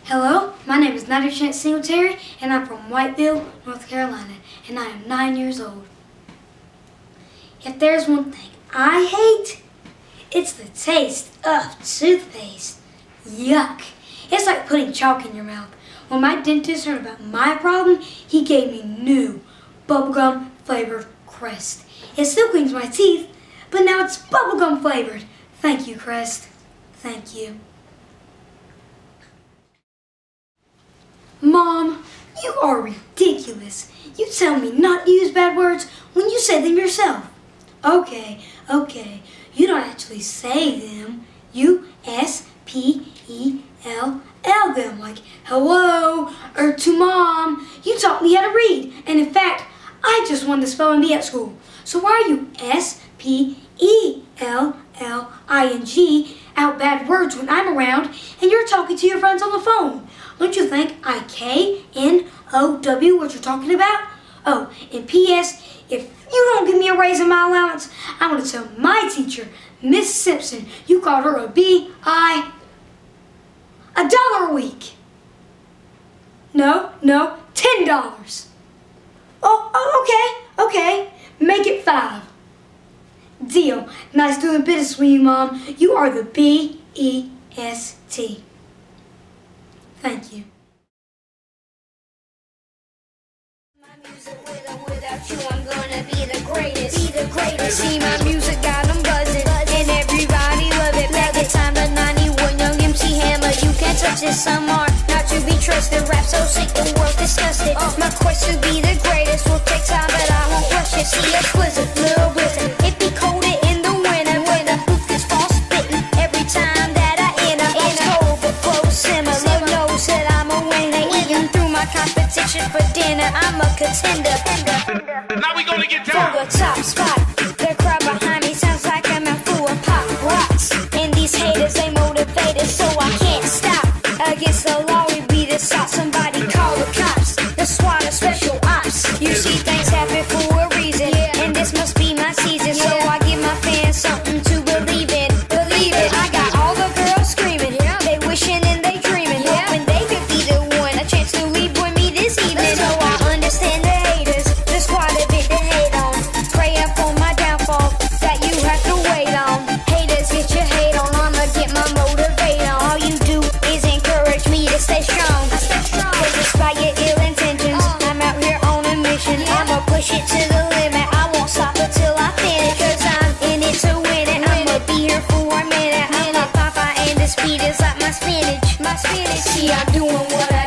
Hello, my name is Nydir Singletary, and I'm from Whiteville, North Carolina, and I am 9 years old. If there's one thing I hate, it's the taste of toothpaste. Yuck. It's like putting chalk in your mouth. When my dentist heard about my problem, he gave me new bubblegum flavored Crest. It still cleans my teeth, but now it's bubblegum flavored. Thank you, Crest. Thank you. Mom, you are ridiculous. You tell me not to use bad words when you say them yourself. Okay. You don't actually say them. You S-P-E-L-L them, like hello or to mom. You taught me how to read, and in fact, I just won the spelling bee at school. So why are you S-P-E-L-L-I-N-G out bad words when I'm around and you're talking to your friends on the phone? Don't you think I K-N-O-W what you're talking about? Oh, and P.S., if you don't give me a raise in my allowance, I'm going to tell my teacher, Miss Simpson, you called her a B.I. $1 a week. No, $10. Oh, okay. Make it 5. Deal. Nice doing business with you, Mom. You are the B-E-S-T. Thank you. Without you, I'm gonna be the greatest. See, my music got them buzzing, and everybody love it. Back in time to 91, young MC Hammer. You can't touch this, some are not to be trusted. Rap so sick, the world disgusted. My quest to be the greatest will take time, but I won't rush it. See, exquisite, Lil Blizzards. It be colder in the winter when the booth is false spitting. Every time that I enter, it's cold but close simmer. Love knows that I'm a winner, eating through my competition for dinner. I'm a contender. Now we gonna get down. For the top spot, the crowd behind me sounds like I'm out full of pop rocks. And these haters, they motivated, so I can't stop. Against the law, we beat us out. Somebody call the cops. The SWAT of special ops. You see, things happen for a reason, and this must be my season. So I give my fans something to believe in. Believe it. I got all the girls screaming. They wishing and they dreaming, hoping they could be the one. A chance to leave with me this evening. So I understand the haters. The squad a bit to hate on. Pray up on my downfall that you have to wait on. Haters, get your hate on. I'ma get my motivate on. All you do is encourage me to stay strong. Cause despite your ill intentions, I'm out here on a mission. I'ma push it to the limit. I won't stop until I finish. Cause I'm in it to win it. I'ma be here for a minute. I'm like Popeye and the speed is like my spinach. See, I'm doing what I